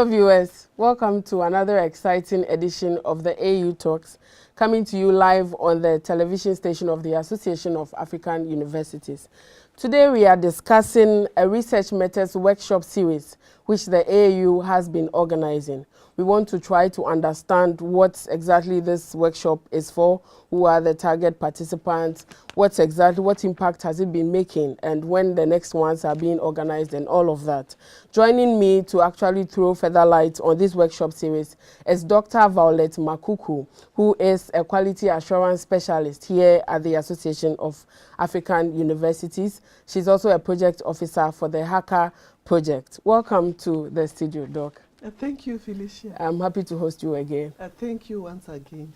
Hello viewers, welcome to another exciting edition of the AAU Talks, coming to you live on the television station of the Association of African Universities. Today we are discussing a research methods workshop series which the AAU has been organizing. We want to try to understand what exactly this workshop is for, who are the target participants, what impact has it been making, and when the next ones are being organized and all of that. Joining me to actually throw further light on this workshop series is Dr. Violet Makuku, who is a quality assurance specialist here at the Association of African Universities. She's also a project officer for the Hacker project. Welcome to the studio, Doc. Thank you, Felicia. I'm happy to host you again. Thank you once again.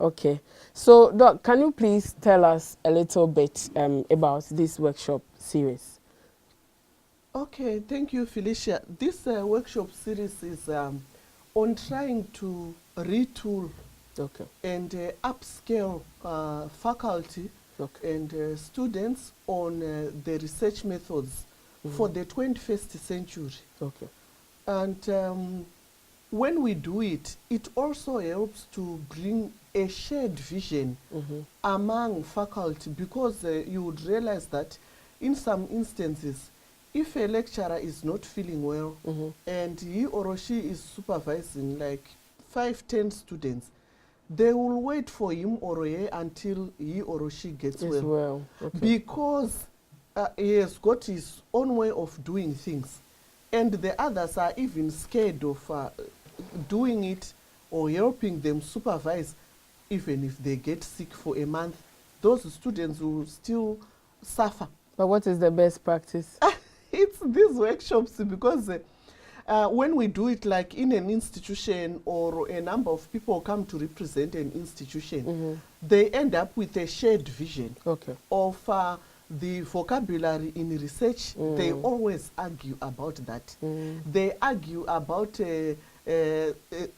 Okay. So, Doc, can you please tell us a little bit about this workshop series? Okay, thank you, Felicia. This workshop series is on trying to retool and upscale faculty and students on the research methods for the 21st century. Okay. And when we do it, it also helps to bring a shared vision among faculty, because you would realize that in some instances, if a lecturer is not feeling well and he or she is supervising like 5-10 students, they will wait for him or her until he or she gets well. Because he has got his own way of doing things. And the others are even scared of doing it or helping them supervise. Even if they get sick for a month, those students will still suffer. But what is the best practice? It's these workshops, because when we do it like in an institution or a number of people come to represent an institution, they end up with a shared vision of the vocabulary in research. They always argue about that. They argue about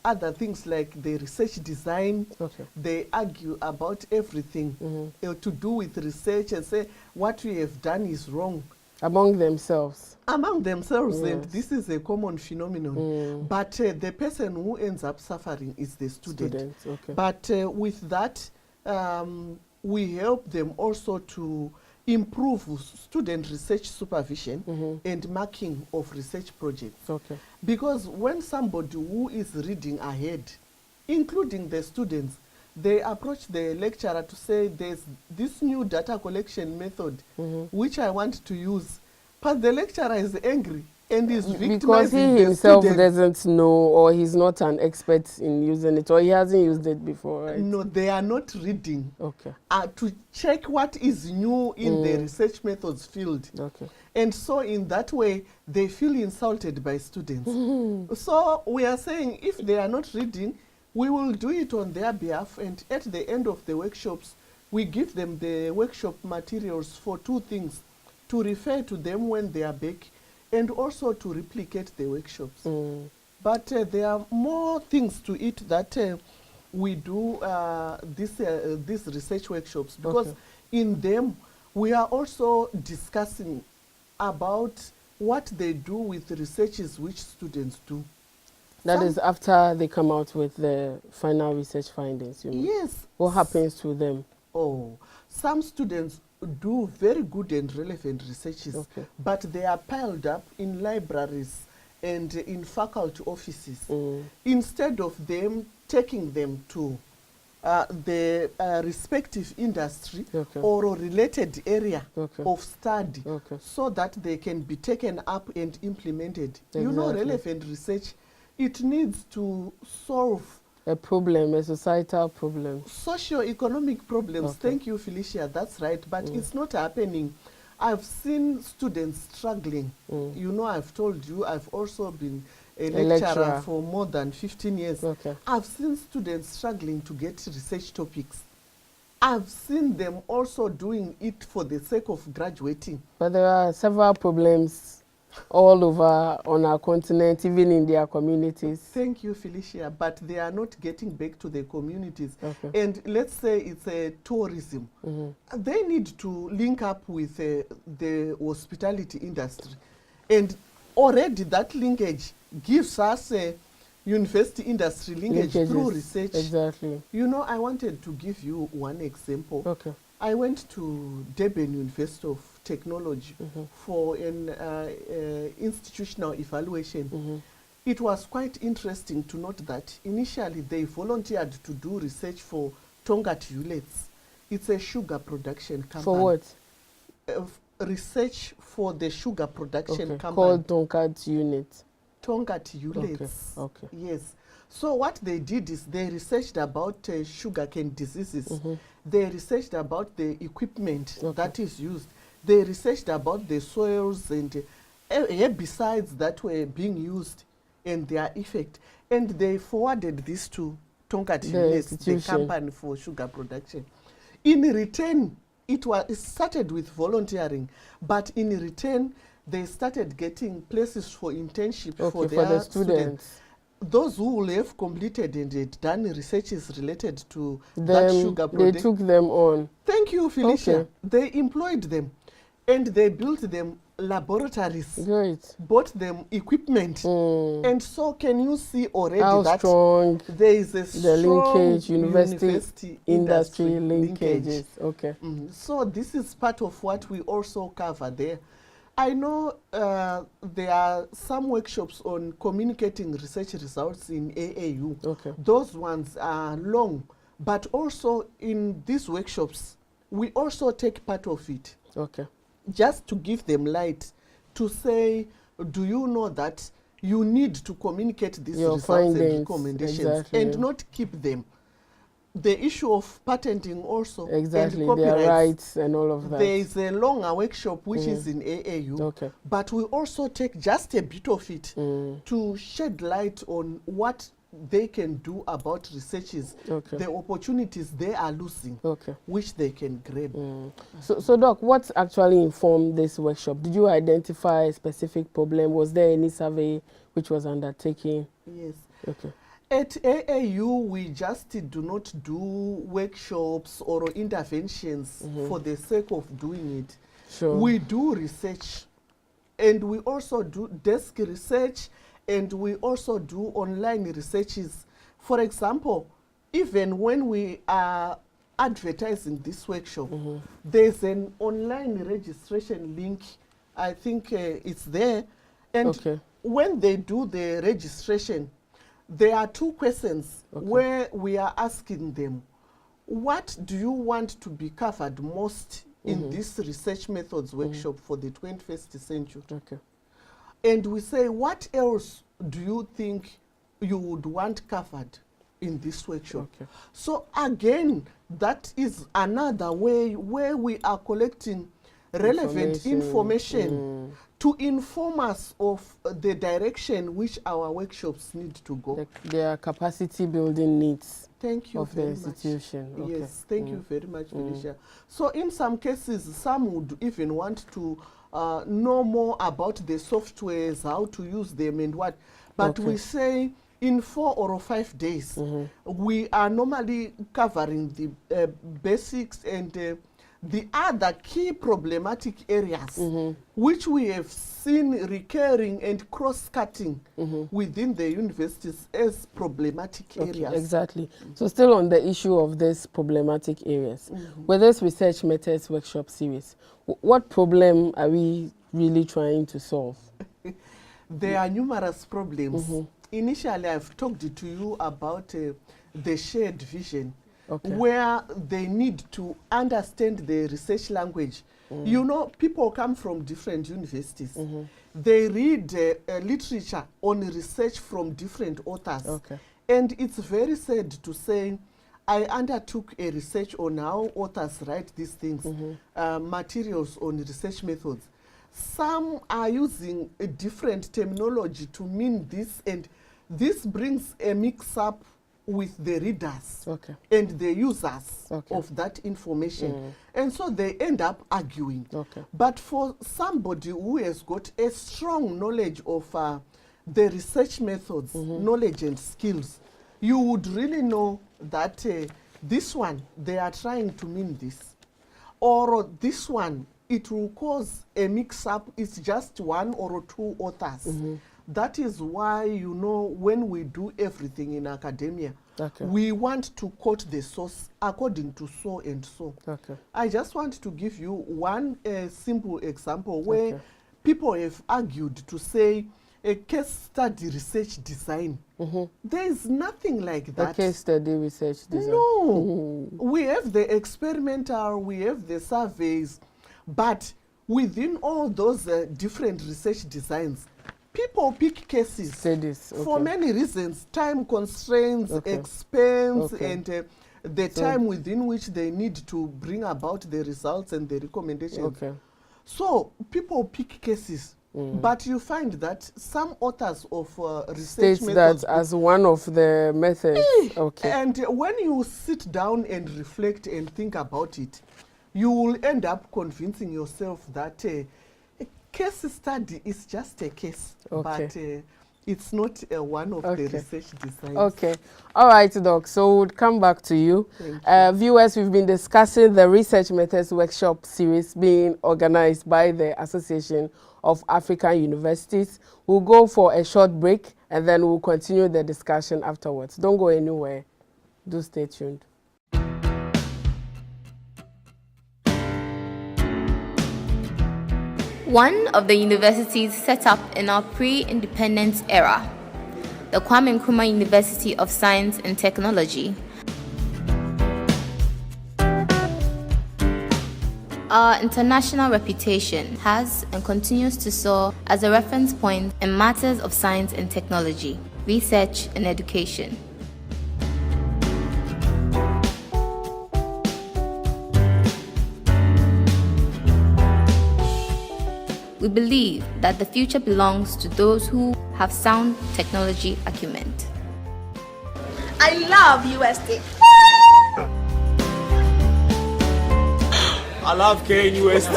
other things like the research design. They argue about everything to do with research and say what we have done is wrong. Among themselves. Among themselves, and this is a common phenomenon. But the person who ends up suffering is the student. But with that, we help them also to improve student research supervision and marking of research projects. Because when somebody who is reading ahead, including the students, they approach the lecturer to say, there's this new data collection method which I want to use. But the lecturer is angry and is victimizing because he himself doesn't know, or he's not an expert in using it, or he hasn't used it before, right? No, they are not reading to check what is new in the research methods field. And so in that way, they feel insulted by students. So we are saying if they are not reading, we will do it on their behalf, and at the end of the workshops, we give them the workshop materials for two things: to refer to them when they are back, and also to replicate the workshops. But there are more things to it that we do these research workshops, because in them we are also discussing about what they do with the researches which students do. That is after they come out with the final research findings, you know? Yes. What happens to them? Oh, some students do very good and relevant researches, but they are piled up in libraries and in faculty offices. Instead of them taking them to the respective industry or related area of study, so that they can be taken up and implemented. You know, relevant research, it needs to solve a problem, a societal problem. Socio-economic problems. Thank you, Felicia. That's right. But it's not happening. I've seen students struggling. You know, I've told you, I've also been a lecturer for more than 15 years. I've seen students struggling to get research topics. I've seen them also doing it for the sake of graduating. But there are several problems all over on our continent, even in their communities. Thank you, Felicia. But they are not getting back to their communities. And let's say it's a tourism. They need to link up with the hospitality industry. And already that linkage gives us a university industry linkage through Linkages. research. Exactly. You know, I wanted to give you one example. Okay. I went to Durban University of Technology for an institutional evaluation. It was quite interesting to note that initially they volunteered to do research for Tongat Ulets. It's a sugar production company. For what? Research for the sugar production company. Called Tongat Unit. Tongat Ulets. Okay. Yes. So what they did is they researched about sugarcane diseases. They researched about the equipment that is used. They researched about the soils and herbicides that were being used and their effect. And they forwarded this to Tongat Units, the company for sugar production. In return, it started with volunteering, but in return, they started getting places for internship for their students. Those who will have completed and had done researches related to that sugar production. They took them on. Thank you, Felicia. They employed them and they built them laboratories. Great. Bought them equipment. And so can you see already how that strong there is a strong linkage, university industry linkages. Okay. So this is part of what we also cover there. I know there are some workshops on communicating research results in AAU. Okay. Those ones are long, but also in these workshops, we also take part of it. Okay. Just to give them light, to say, do you know that you need to communicate these results and recommendations and not keep them? The issue of patenting also. Exactly, and their rights and all of that. There is a longer workshop which is in AAU, but we also take just a bit of it to shed light on what they can do about researches, the opportunities they are losing, which they can grab. So Doc, what actually informed this workshop? Did you identify a specific problem? Was there any survey which was undertaken? Yes. Okay. At AAU, we just do not do workshops or interventions for the sake of doing it. Sure. We do research, and we also do desk research, and we also do online researches. For example, even when we are advertising this workshop, there's an online registration link. I think it's there. And when they do the registration, there are two questions where we are asking them, what do you want to be covered most in this research methods workshop for the 21st century? And we say, what else do you think you would want covered in this workshop? So again, that is another way where we are collecting relevant information to inform us of the direction which our workshops need to go. Their capacity building needs. Thank you of the institution. Yes, thank you very much, Felicia. So in some cases, some would even want to know more about the softwares, how to use them and what. But we say in 4 or 5 days, we are normally covering the basics and the other key problematic areas which we have seen recurring and cross-cutting within the universities as problematic areas. Exactly. So still on the issue of these problematic areas, with this research methods workshop series, what problem are we really trying to solve? There are numerous problems. Initially, I've talked to you about the shared vision. Where they need to understand the research language. You know, people come from different universities. They read literature on research from different authors. And it's very sad to say, I undertook a research on how authors write these things, materials on research methods. Some are using a different terminology to mean this, and this brings a mix-up with the readers and the users of that information. And so they end up arguing. But for somebody who has got a strong knowledge of the research methods, knowledge and skills, you would really know that this one, they are trying to mean this. Or this one, it will cause a mix-up. It's just 1 or 2 authors. That is why, you know, when we do everything in academia, Okay. we want to quote the source according to so and so. Okay. I just want to give you one simple example where Okay. people have argued to say a case study research design. There is nothing like that. A case study research design. No. We have the experimental, we have the surveys, but within all those different research designs, people pick cases Studies. Okay. for many reasons: time constraints, Okay. expense, Okay. and the time within which they need to bring about the results and the recommendations. Okay. So people pick cases, but you find that some authors of research States methods that as one of the methods. Okay. and when you sit down and reflect and think about it, you will end up convincing yourself that a case study is just a case, Okay. but it's not one of the research designs. Okay. All right, Doc. So we'll come back to you. Thank you. Viewers, we've been discussing the Research Methods Workshop series being organized by the Association of African Universities. We'll go for a short break and then we'll continue the discussion afterwards. Don't go anywhere. Do stay tuned. One of the universities set up in our pre-independence era, the Kwame Nkrumah University of Science and Technology. Our international reputation has and continues to soar as a reference point in matters of science and technology, research and education. We believe that the future belongs to those who have sound technology acumen. I love USD. I love KNUST.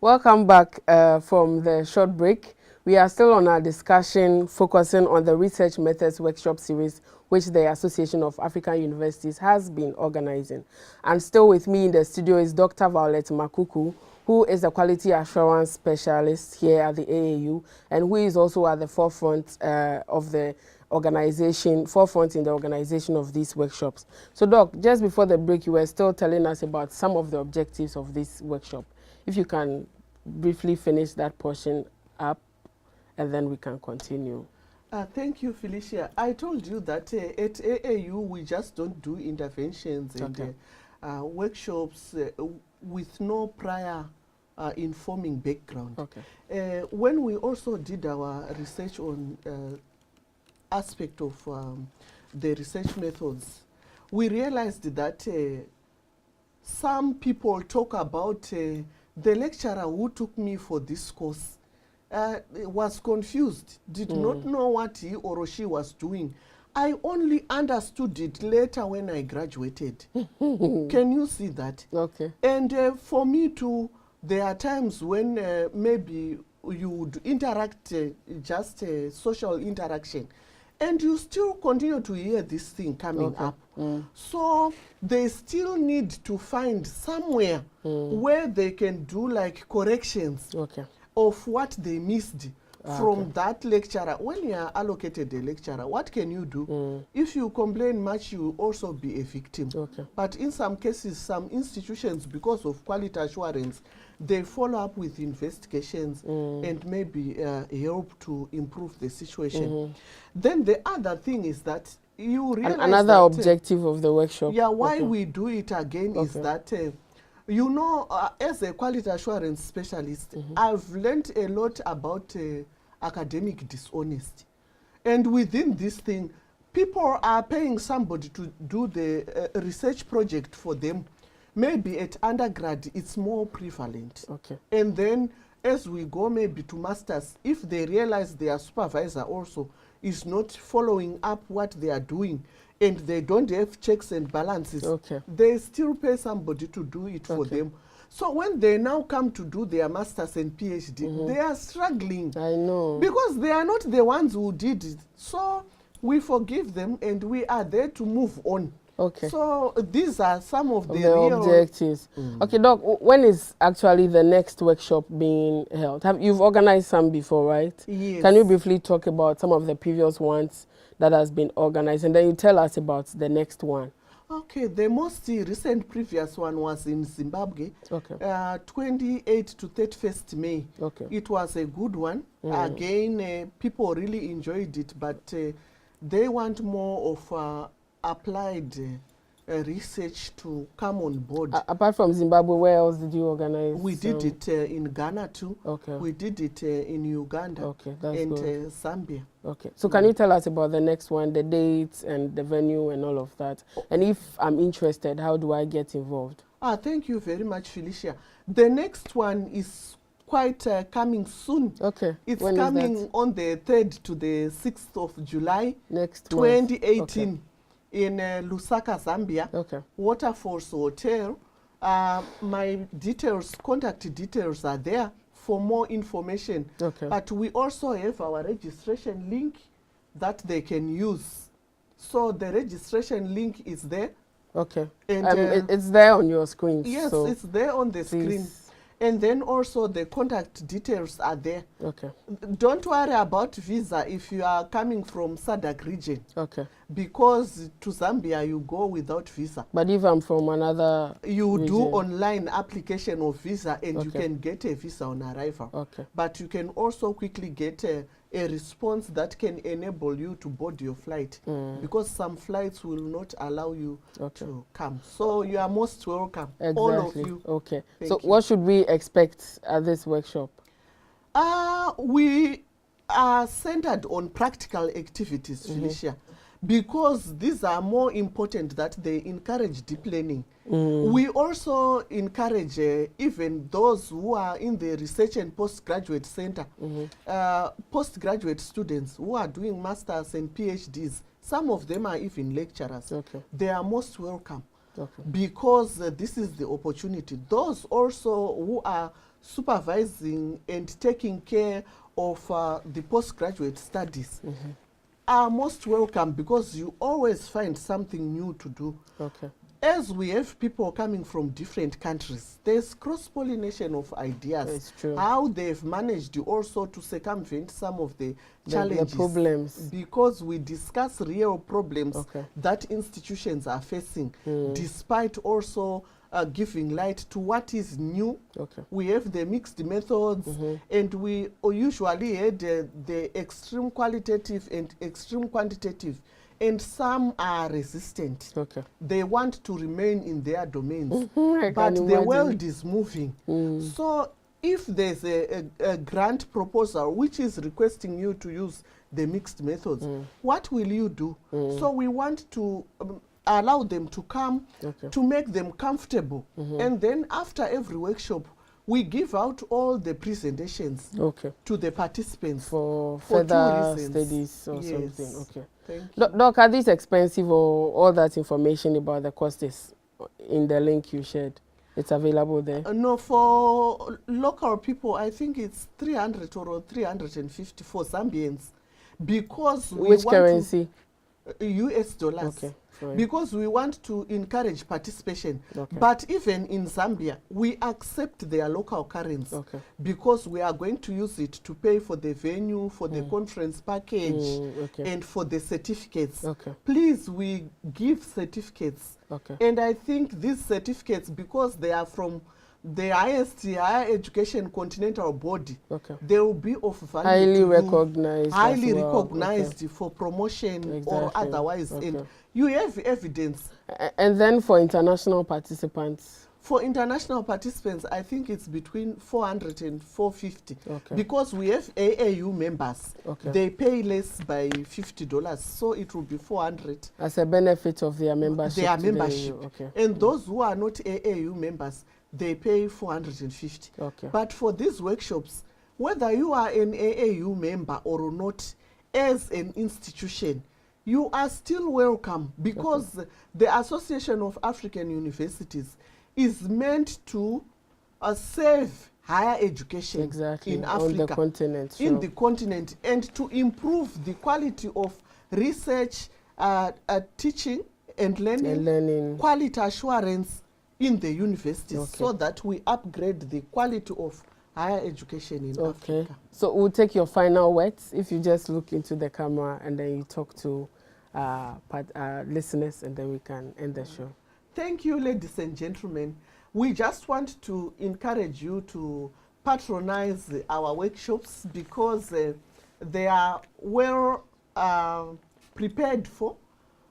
Welcome back from the short break. We are still on our discussion focusing on the Research Methods Workshop series, which the Association of African Universities has been organizing. And still with me in the studio is Dr. Violet Makuku, who is a quality assurance specialist here at the AAU, and who is also at the forefront of the organization, forefront in the organization of these workshops. So Doc, just before the break, you were still telling us about some of the objectives of this workshop. If you can briefly finish that portion up, and then we can continue. Thank you, Felicia. I told you that at AAU we just don't do interventions and workshops with no prior informing background. Okay. When we also did our research on aspect of the research methods, we realized that some people talk about the lecturer who took me for this course was confused, did not know what he or she was doing. I only understood it later when I graduated. Can you see that? Okay. And for me too, there are times when maybe you would interact, just social interaction, and you still continue to hear this thing coming up. So they still need to find somewhere where they can do like corrections of what they missed from that lecturer. When you are allocated a lecturer, what can you do? If you complain much, you will also be a victim. But in some cases, some institutions, because of quality assurance, they follow up with investigations and maybe help to improve the situation. Then the other thing is that you realize another that, objective of the workshop. Yeah, why we do it again is that you know, as a quality assurance specialist, I've learned a lot about academic dishonesty. And within this thing, people are paying somebody to do the research project for them. Maybe at undergrad, it's more prevalent. And then as we go maybe to masters, if they realize their supervisor also is not following up what they are doing, and they don't have checks and balances, they still pay somebody to do it for them. So when they now come to do their masters and PhD, they are struggling. I know. Because they are not the ones who did it. So we forgive them, and we are there to move on. Okay. So these are some of the real real objectives. Okay, Doc, when is actually the next workshop being held? You've organized some before, right? Yes. Can you briefly talk about some of the previous ones that has been organized, and then you tell us about the next one? Okay, the most recent previous one was in Zimbabwe, Okay. 28 to 31st May. Okay. It was a good one. Again, people really enjoyed it, but they want more of applied research to come on board. Apart from Zimbabwe, where else did you organize? We did it in Ghana too. Okay. We did it in Uganda. Okay, that's and good. Zambia. Okay, so can you tell us about the next one, the dates and the venue and all of that? And if I'm interested, how do I get involved? Thank you very much, Felicia. The next one is quite coming soon. Okay. It's when coming on the 3rd to the 6th of July, next 2018. Okay. In Lusaka, Zambia. Okay. Waterfalls Hotel. My details, contact details are there for more information. Okay. But we also have our registration link that they can use. So the registration link is there. Okay. And it's there on your screen. Yes, so it's there on the screen. And then also the contact details are there. Okay. Don't worry about visa if you are coming from SADC region. Okay. Because to Zambia you go without visa. But if I'm from another you region, do online application of visa, and you Okay. can get a visa on arrival. Okay. But you can also quickly get a response that can enable you to board your flight, because some flights will not allow you to come. So you are most welcome, all of you. Okay. Thank so you. what should we expect at this workshop? We are centered on practical activities, Felicia, because these are more important that they encourage deep learning. We also encourage even those who are in the research and postgraduate center, postgraduate students who are doing masters and PhDs. Some of them are even lecturers. Okay. They are most welcome. Okay. Because this is the opportunity. Those also who are supervising and taking care of the postgraduate studies are most welcome, because you always find something new to do. Okay. As we have people coming from different countries, there's cross-pollination of ideas. It's true. How they've managed also to circumvent some of the challenges. The problems. Because we discuss real problems that institutions are facing, despite also giving light to what is new. Okay. We have the mixed methods, and we usually had the extreme qualitative and extreme quantitative, and some are resistant. Okay. They want to remain in their domains, I but can the imagine. world is moving. So if there's a grant proposal which is requesting you to use the mixed methods, what will you do? So we want to allow them to come, to make them comfortable. And then after every workshop, we give out all the presentations to the participants for 2 further reasons. studies or Yes. something. Okay. Thank you. Doc, are these expensive, or all that information about the cost is in the link you shared? It's available there? No, for local people, I think it's 300 or 350 for Zambians, because we Which want currency? US dollars. Okay. Fine. Because we want to encourage participation. Okay. But even in Zambia, we accept their local currency, because we are going to use it to pay for the venue, for the conference package, and for the certificates. Please, we give certificates. And I think these certificates, because they are from the highest higher education continental body, they will be of value. Highly recognized. Highly recognized for promotion or otherwise. And you have evidence. And then for international participants? For international participants, I think it's between 400 and 450. Because we have AAU members. They pay less by $50, so it will be 400. As a benefit of their membership. Their membership. And those who are not AAU members, they pay 450. But for these workshops, whether you are an AAU member or not, as an institution, you are still welcome, because the Association of African Universities is meant to save higher education in Africa, on the continent, in the continent, and to improve the quality of research, teaching and learning, quality assurance in the universities, so that we upgrade the quality of higher education in Africa. So we'll take your final words if you just look into the camera and then you talk to listeners, and then we can end the show. Thank you, ladies and gentlemen. We just want to encourage you to patronize our workshops because they are well prepared for.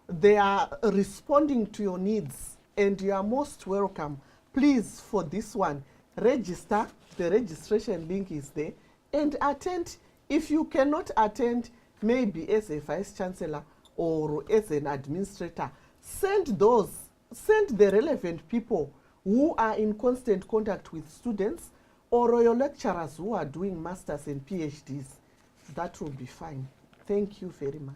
They are responding to your needs, and you are most welcome. Please, for this one, register. The registration link is there, and attend. If you cannot attend, maybe as a vice chancellor or as an administrator, send the relevant people who are in constant contact with students, or your lecturers who are doing masters and PhDs. That will be fine. Thank you very much.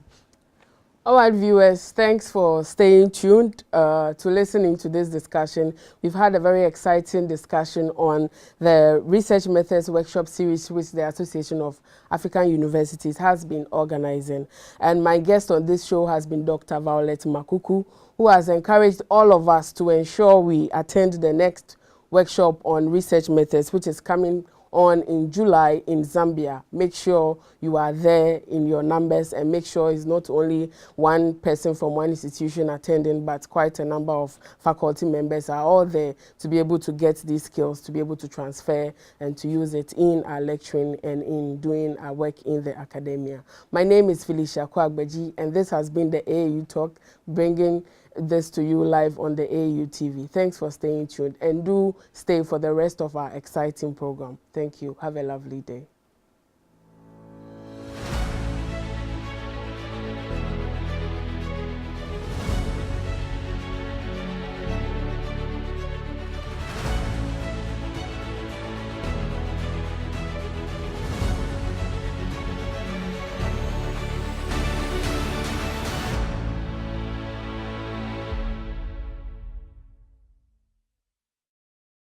All right, viewers, thanks for staying tuned to listening to this discussion. We've had a very exciting discussion on the Research Methods Workshop series, which the Association of African Universities has been organizing. And my guest on this show has been Dr. Violet Makuku, who has encouraged all of us to ensure we attend the next workshop on research methods, which is coming on in July in Zambia. Make sure you are there in your numbers, and make sure it's not only one person from one institution attending, but quite a number of faculty members are all there to be able to get these skills, to be able to transfer and to use it in our lecturing and in doing our work in the academia. My name is Felicia Kwagbeji, and this has been the AAU Talk, bringing this to you live on the AAU TV. Thanks for staying tuned, and do stay for the rest of our exciting program. Thank you. Have a lovely day.